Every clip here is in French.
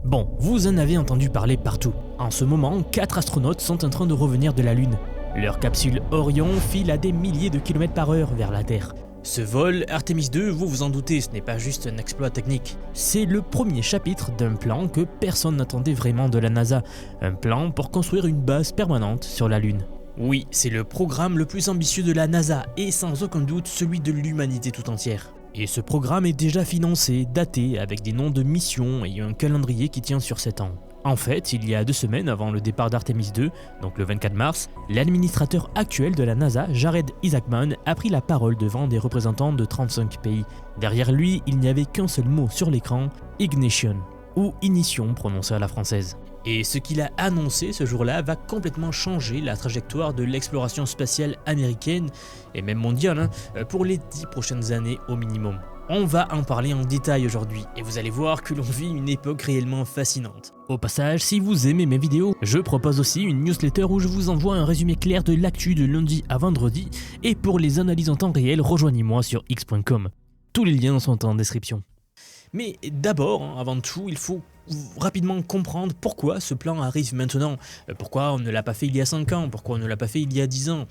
Bon, vous en avez entendu parler partout. En ce moment, 4 astronautes sont en train de revenir de la Lune. Leur capsule Orion file à des milliers de kilomètres par heure vers la Terre. Ce vol, Artemis 2, vous vous en doutez, ce n'est pas juste un exploit technique. C'est le premier chapitre d'un plan que personne n'attendait vraiment de la NASA. Un plan pour construire une base permanente sur la Lune. Oui, c'est le programme le plus ambitieux de la NASA et sans aucun doute celui de l'humanité tout entière. Et ce programme est déjà financé, daté, avec des noms de missions et un calendrier qui tient sur 7 ans. En fait, il y a 2 semaines avant le départ d'Artemis 2, donc le 24 mars, l'administrateur actuel de la NASA, Jared Isaacman, a pris la parole devant des représentants de 35 pays. Derrière lui, il n'y avait qu'un seul mot sur l'écran, Ignition, ou Ignition prononcé à la française. Et ce qu'il a annoncé ce jour-là va complètement changer la trajectoire de l'exploration spatiale américaine, et même mondiale, pour les 10 prochaines années au minimum. On va en parler en détail aujourd'hui, et vous allez voir que l'on vit une époque réellement fascinante. Au passage, si vous aimez mes vidéos, je propose aussi une newsletter où je vous envoie un résumé clair de l'actu de lundi à vendredi, et pour les analyses en temps réel, rejoignez-moi sur x.com. Tous les liens sont en description. Mais d'abord, avant tout, il faut rapidement comprendre pourquoi ce plan arrive maintenant. Pourquoi on ne l'a pas fait il y a 5 ans, pourquoi on ne l'a pas fait il y a 10 ans,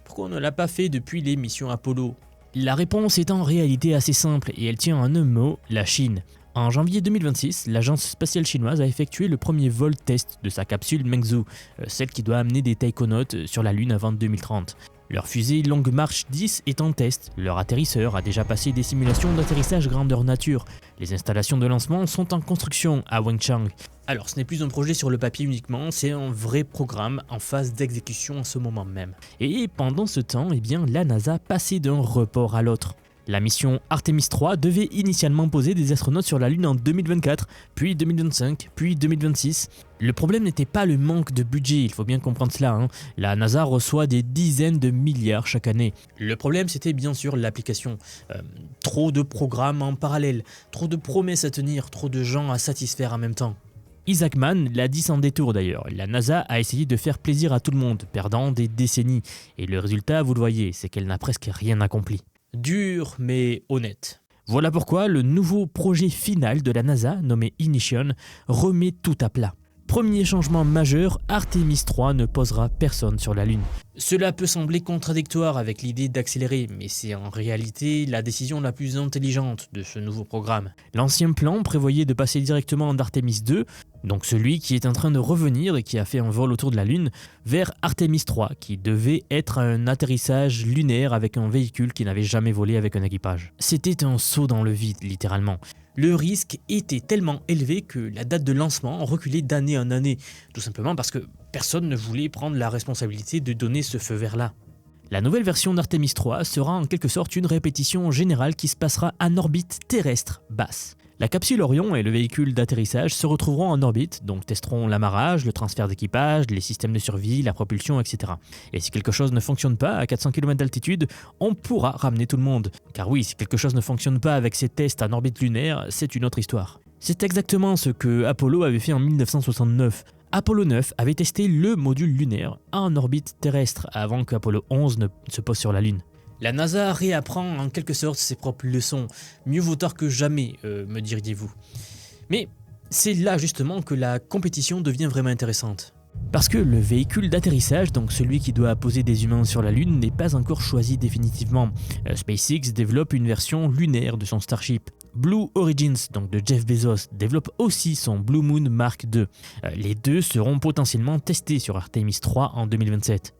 pourquoi on ne l'a pas fait depuis les missions Apollo. La réponse est en réalité assez simple et elle tient en un mot, la Chine. En janvier 2026, l'agence spatiale chinoise a effectué le premier vol test de sa capsule Mengzhou, celle qui doit amener des taïkonautes sur la Lune avant 2030. Leur fusée Longue Marche 10 est en test, leur atterrisseur a déjà passé des simulations d'atterrissage grandeur nature, les installations de lancement sont en construction à Wenchang. Alors ce n'est plus un projet sur le papier uniquement, c'est un vrai programme en phase d'exécution en ce moment même. Et pendant ce temps, la NASA passait d'un report à l'autre. La mission Artemis 3 devait initialement poser des astronautes sur la Lune en 2024, puis 2025, puis 2026. Le problème n'était pas le manque de budget, il faut bien comprendre cela. La NASA reçoit des dizaines de milliards chaque année. Le problème c'était bien sûr l'application. Trop de programmes en parallèle, trop de promesses à tenir, trop de gens à satisfaire en même temps. Isaacman l'a dit sans détour d'ailleurs, la NASA a essayé de faire plaisir à tout le monde, perdant des décennies. Et le résultat, vous le voyez, c'est qu'elle n'a presque rien accompli. Dur mais honnête. Voilà pourquoi le nouveau projet final de la NASA, nommé Ignition, remet tout à plat. Premier changement majeur, Artemis 3 ne posera personne sur la Lune. Cela peut sembler contradictoire avec l'idée d'accélérer, mais c'est en réalité la décision la plus intelligente de ce nouveau programme. L'ancien plan prévoyait de passer directement d'Artemis 2, donc celui qui est en train de revenir et qui a fait un vol autour de la Lune, vers Artemis 3, qui devait être un atterrissage lunaire avec un véhicule qui n'avait jamais volé avec un équipage. C'était un saut dans le vide, littéralement. Le risque était tellement élevé que la date de lancement reculait d'année en année, tout simplement parce que personne ne voulait prendre la responsabilité de donner ce feu vert-là. La nouvelle version d'Artemis 3 sera en quelque sorte une répétition générale qui se passera en orbite terrestre basse. La capsule Orion et le véhicule d'atterrissage se retrouveront en orbite, donc testeront l'amarrage, le transfert d'équipage, les systèmes de survie, la propulsion, etc. Et si quelque chose ne fonctionne pas à 400 km d'altitude, on pourra ramener tout le monde. Car oui, si quelque chose ne fonctionne pas avec ces tests en orbite lunaire, c'est une autre histoire. C'est exactement ce que Apollo avait fait en 1969. Apollo 9 avait testé le module lunaire en orbite terrestre avant qu'Apollo 11 ne se pose sur la Lune. La NASA réapprend en quelque sorte ses propres leçons. Mieux vaut tard que jamais, me diriez-vous. Mais c'est là justement que la compétition devient vraiment intéressante. Parce que le véhicule d'atterrissage, donc celui qui doit poser des humains sur la Lune, n'est pas encore choisi définitivement. SpaceX développe une version lunaire de son Starship. Blue Origins, donc de Jeff Bezos, développe aussi son Blue Moon Mark II. Les deux seront potentiellement testés sur Artemis 3 en 2027.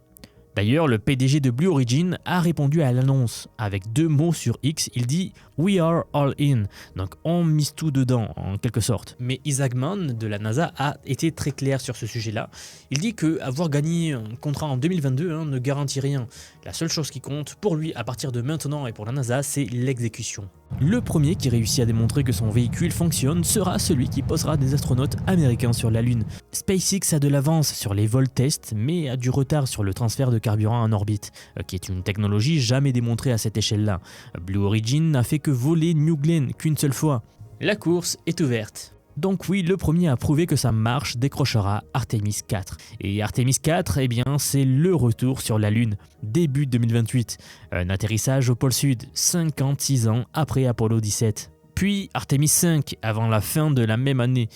D'ailleurs, le PDG de Blue Origin a répondu à l'annonce avec 2 mots sur X. Il dit « We are all in », donc on mise tout dedans en quelque sorte. Mais Isaacman de la NASA a été très clair sur ce sujet-là. Il dit que avoir gagné un contrat en 2022 ne garantit rien. La seule chose qui compte pour lui à partir de maintenant et pour la NASA, c'est l'exécution. Le premier qui réussit à démontrer que son véhicule fonctionne sera celui qui posera des astronautes américains sur la Lune. SpaceX a de l'avance sur les vols tests, mais a du retard sur le transfert de carburant en orbite, qui est une technologie jamais démontrée à cette échelle-là. Blue Origin n'a fait que voler New Glenn qu'une seule fois. La course est ouverte. Donc oui, le premier à prouver que ça marche décrochera Artemis 4. Et Artemis 4, c'est le retour sur la Lune, début 2028. Un atterrissage au pôle sud, 56 ans après Apollo 17. Puis Artemis 5 avant la fin de la même année,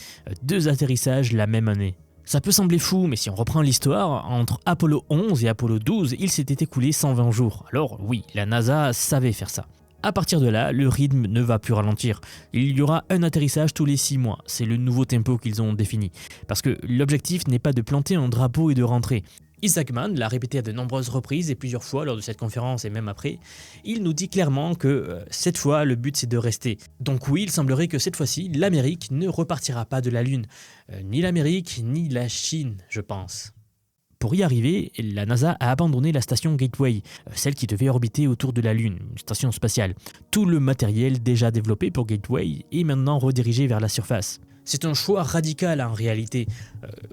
2 atterrissages la même année. Ça peut sembler fou, mais si on reprend l'histoire, entre Apollo 11 et Apollo 12, il s'était écoulé 120 jours. Alors oui, la NASA savait faire ça. À partir de là, le rythme ne va plus ralentir. Il y aura un atterrissage tous les 6 mois. C'est le nouveau tempo qu'ils ont défini. Parce que l'objectif n'est pas de planter un drapeau et de rentrer. Isaac Mann l'a répété à de nombreuses reprises et plusieurs fois lors de cette conférence et même après. Il nous dit clairement que cette fois, le but c'est de rester. Donc oui, il semblerait que cette fois-ci, l'Amérique ne repartira pas de la Lune. Ni l'Amérique, ni la Chine, je pense. Pour y arriver, la NASA a abandonné la station Gateway, celle qui devait orbiter autour de la Lune, une station spatiale. Tout le matériel déjà développé pour Gateway est maintenant redirigé vers la surface. C'est un choix radical en réalité.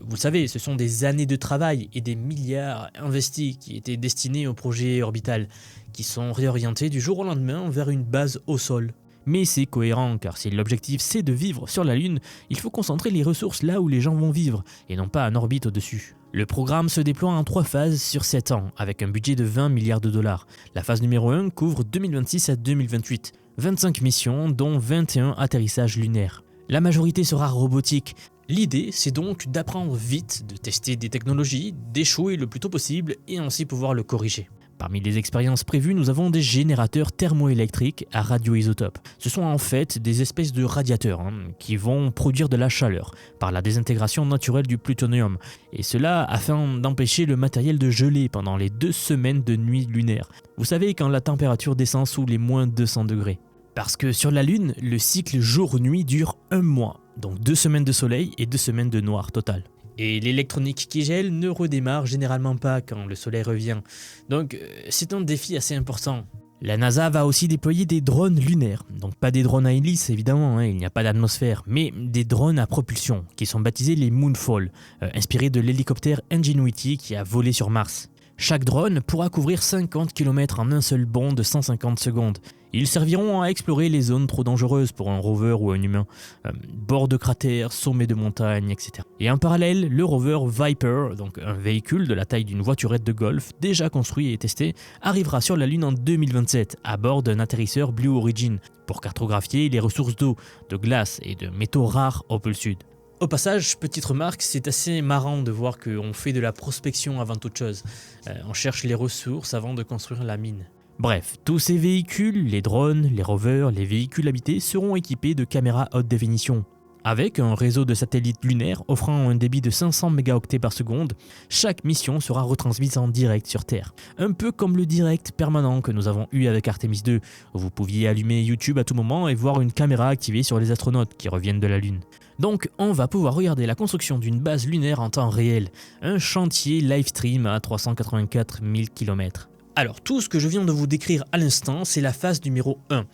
Vous le savez, ce sont des années de travail et des milliards investis qui étaient destinés au projet orbital, qui sont réorientés du jour au lendemain vers une base au sol. Mais c'est cohérent, car si l'objectif c'est de vivre sur la Lune, il faut concentrer les ressources là où les gens vont vivre, et non pas en orbite au-dessus. Le programme se déploie en 3 phases sur 7 ans, avec un budget de 20 milliards de dollars. La phase numéro 1 couvre 2026 à 2028, 25 missions dont 21 atterrissages lunaires. La majorité sera robotique. L'idée, c'est donc d'apprendre vite, de tester des technologies, d'échouer le plus tôt possible et ainsi pouvoir le corriger. Parmi les expériences prévues, nous avons des générateurs thermoélectriques à radioisotopes. Ce sont en fait des espèces de radiateurs qui vont produire de la chaleur par la désintégration naturelle du plutonium. Et cela afin d'empêcher le matériel de geler pendant les 2 semaines de nuit lunaire. Vous savez, quand la température descend sous les moins 200 degrés. Parce que sur la Lune, le cycle jour-nuit dure 1 mois. Donc 2 semaines de soleil et 2 semaines de noir total. Et l'électronique qui gèle ne redémarre généralement pas quand le soleil revient. Donc c'est un défi assez important. La NASA va aussi déployer des drones lunaires. Donc pas des drones à hélice évidemment, il n'y a pas d'atmosphère, mais des drones à propulsion qui sont baptisés les Moonfall, inspirés de l'hélicoptère Ingenuity qui a volé sur Mars. Chaque drone pourra couvrir 50 km en un seul bond de 150 secondes. Ils serviront à explorer les zones trop dangereuses pour un rover ou un humain, bords de cratères, sommets de montagnes, etc. Et en parallèle, le rover Viper, donc un véhicule de la taille d'une voiturette de golf, déjà construit et testé, arrivera sur la Lune en 2027 à bord d'un atterrisseur Blue Origin pour cartographier les ressources d'eau, de glace et de métaux rares au pôle Sud. Au passage, petite remarque, c'est assez marrant de voir qu'on fait de la prospection avant toute chose. On cherche les ressources avant de construire la mine. Bref, tous ces véhicules, les drones, les rovers, les véhicules habités seront équipés de caméras haute définition. Avec un réseau de satellites lunaires offrant un débit de 500 mégaoctets par seconde, chaque mission sera retransmise en direct sur Terre. Un peu comme le direct permanent que nous avons eu avec Artemis 2, où vous pouviez allumer YouTube à tout moment et voir une caméra activée sur les astronautes qui reviennent de la Lune. Donc on va pouvoir regarder la construction d'une base lunaire en temps réel, un chantier live stream à 384 000 km. Alors tout ce que je viens de vous décrire à l'instant, c'est la phase numéro 1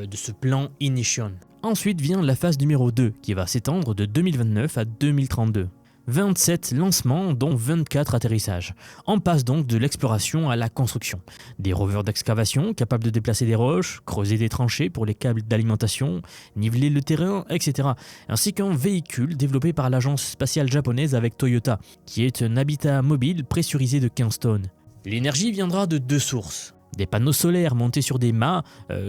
de ce plan Ignition. Ensuite vient la phase numéro 2 qui va s'étendre de 2029 à 2032. 27 lancements dont 24 atterrissages. On passe donc de l'exploration à la construction. Des rovers d'excavation capables de déplacer des roches, creuser des tranchées pour les câbles d'alimentation, niveler le terrain, etc. Ainsi qu'un véhicule développé par l'agence spatiale japonaise avec Toyota, qui est un habitat mobile pressurisé de 15 tonnes. L'énergie viendra de 2 sources. Des panneaux solaires montés sur des mâts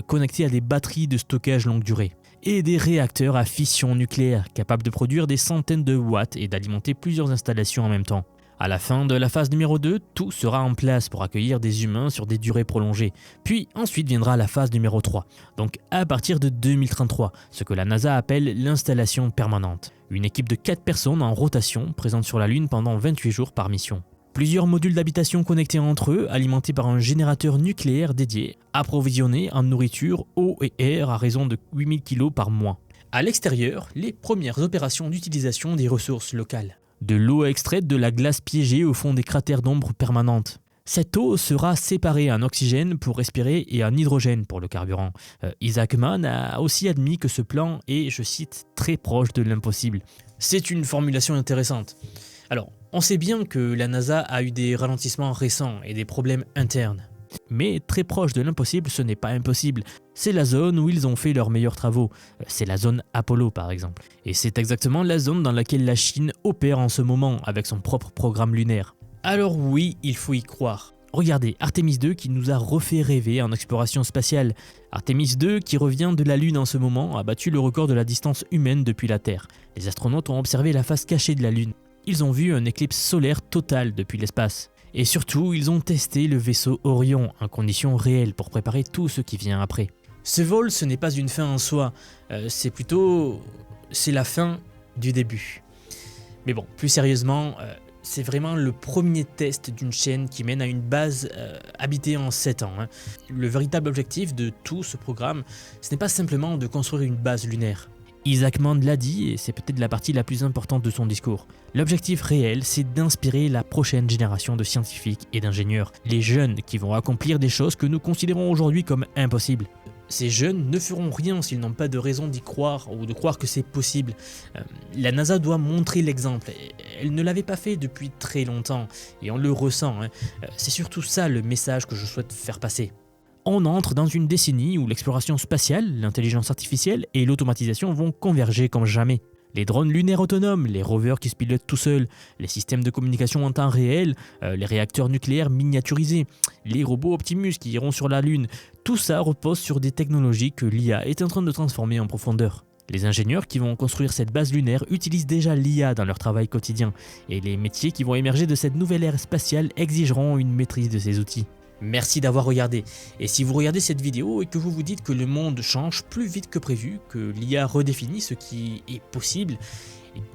connectés à des batteries de stockage longue durée. Et des réacteurs à fission nucléaire capables de produire des centaines de watts et d'alimenter plusieurs installations en même temps. À la fin de la phase numéro 2, tout sera en place pour accueillir des humains sur des durées prolongées. Puis ensuite viendra la phase numéro 3, donc à partir de 2033, ce que la NASA appelle l'installation permanente. Une équipe de 4 personnes en rotation présente sur la Lune pendant 28 jours par mission. Plusieurs modules d'habitation connectés entre eux, alimentés par un générateur nucléaire dédié, approvisionnés en nourriture, eau et air à raison de 8000 kg par mois. À l'extérieur, les premières opérations d'utilisation des ressources locales. De l'eau extraite de la glace piégée au fond des cratères d'ombre permanente. Cette eau sera séparée en oxygène pour respirer et en hydrogène pour le carburant. Isaac Mann a aussi admis que ce plan est, je cite, très proche de l'impossible. C'est une formulation intéressante. Alors, on sait bien que la NASA a eu des ralentissements récents et des problèmes internes. Mais très proche de l'impossible, ce n'est pas impossible. C'est la zone où ils ont fait leurs meilleurs travaux. C'est la zone Apollo par exemple. Et c'est exactement la zone dans laquelle la Chine opère en ce moment avec son propre programme lunaire. Alors oui, il faut y croire. Regardez, Artemis 2 qui nous a refait rêver en exploration spatiale. Artemis 2 qui revient de la Lune en ce moment a battu le record de la distance humaine depuis la Terre. Les astronautes ont observé la face cachée de la Lune. Ils ont vu un éclipse solaire total depuis l'espace. Et surtout, ils ont testé le vaisseau Orion en conditions réelles pour préparer tout ce qui vient après. Ce vol, ce n'est pas une fin en soi, c'est la fin du début. Mais bon, plus sérieusement, c'est vraiment le premier test d'une chaîne qui mène à une base habitée en 7 ans. Le véritable objectif de tout ce programme, ce n'est pas simplement de construire une base lunaire. Isaac Mond l'a dit, et c'est peut-être la partie la plus importante de son discours. L'objectif réel, c'est d'inspirer la prochaine génération de scientifiques et d'ingénieurs, les jeunes qui vont accomplir des choses que nous considérons aujourd'hui comme impossibles. Ces jeunes ne feront rien s'ils n'ont pas de raison d'y croire ou de croire que c'est possible. La NASA doit montrer l'exemple. Elle ne l'avait pas fait depuis très longtemps et on le ressent. C'est surtout ça le message que je souhaite faire passer. On entre dans une décennie où l'exploration spatiale, l'intelligence artificielle et l'automatisation vont converger comme jamais. Les drones lunaires autonomes, les rovers qui se pilotent tout seuls, les systèmes de communication en temps réel, les réacteurs nucléaires miniaturisés, les robots Optimus qui iront sur la Lune, tout ça repose sur des technologies que l'IA est en train de transformer en profondeur. Les ingénieurs qui vont construire cette base lunaire utilisent déjà l'IA dans leur travail quotidien, et les métiers qui vont émerger de cette nouvelle ère spatiale exigeront une maîtrise de ces outils. Merci d'avoir regardé, et si vous regardez cette vidéo et que vous vous dites que le monde change plus vite que prévu, que l'IA redéfinit ce qui est possible,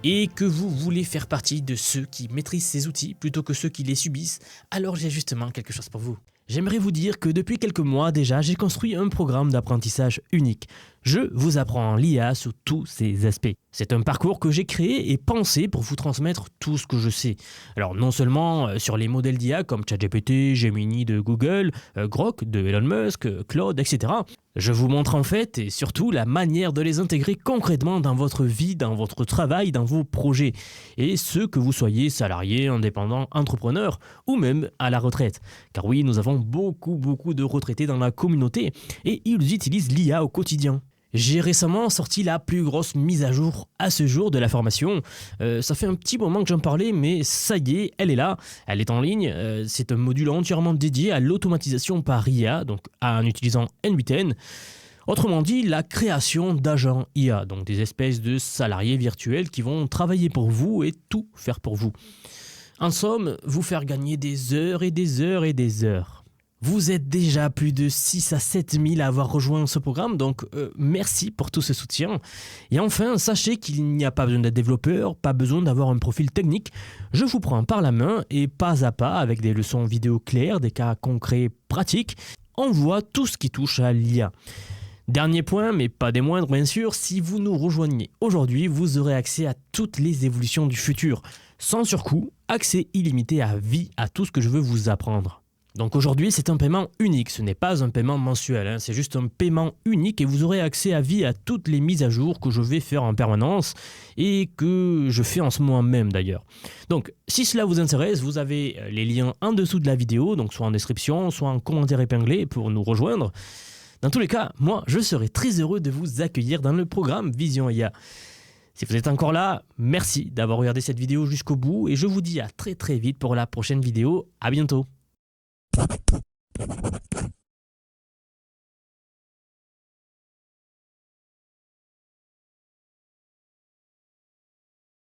et que vous voulez faire partie de ceux qui maîtrisent ces outils plutôt que ceux qui les subissent, alors j'ai justement quelque chose pour vous. J'aimerais vous dire que depuis quelques mois déjà, j'ai construit un programme d'apprentissage unique. Je vous apprends l'IA sous tous ses aspects. C'est un parcours que j'ai créé et pensé pour vous transmettre tout ce que je sais. Alors non seulement sur les modèles d'IA comme ChatGPT, Gemini de Google, Grok de Elon Musk, Claude, etc. Je vous montre en fait et surtout la manière de les intégrer concrètement dans votre vie, dans votre travail, dans vos projets. Et ce que vous soyez salarié, indépendant, entrepreneur ou même à la retraite. Car oui, nous avons beaucoup de retraités dans la communauté et ils utilisent l'IA au quotidien. J'ai récemment sorti la plus grosse mise à jour à ce jour de la formation. Ça fait un petit moment que j'en parlais, mais ça y est, elle est là, elle est en ligne. C'est un module entièrement dédié à l'automatisation par IA, donc en utilisant N8N. Autrement dit, la création d'agents IA, donc des espèces de salariés virtuels qui vont travailler pour vous et tout faire pour vous. En somme, vous faire gagner des heures et des heures et des heures. Vous êtes déjà plus de 6 à 7 000 à avoir rejoint ce programme, donc merci pour tout ce soutien. Et enfin, sachez qu'il n'y a pas besoin d'être développeur, pas besoin d'avoir un profil technique. Je vous prends par la main et pas à pas, avec des leçons vidéo claires, des cas concrets pratiques, on voit tout ce qui touche à l'IA. Dernier point, mais pas des moindres bien sûr, si vous nous rejoignez aujourd'hui, vous aurez accès à toutes les évolutions du futur. Sans surcoût, accès illimité à vie à tout ce que je veux vous apprendre. Donc aujourd'hui, c'est un paiement unique, ce n'est pas un paiement mensuel, c'est juste un paiement unique et vous aurez accès à vie à toutes les mises à jour que je vais faire en permanence et que je fais en ce moment même d'ailleurs. Donc si cela vous intéresse, vous avez les liens en dessous de la vidéo, donc soit en description, soit en commentaire épinglé pour nous rejoindre. Dans tous les cas, moi je serai très heureux de vous accueillir dans le programme Vision IA. Si vous êtes encore là, merci d'avoir regardé cette vidéo jusqu'au bout et je vous dis à très vite pour la prochaine vidéo. À bientôt.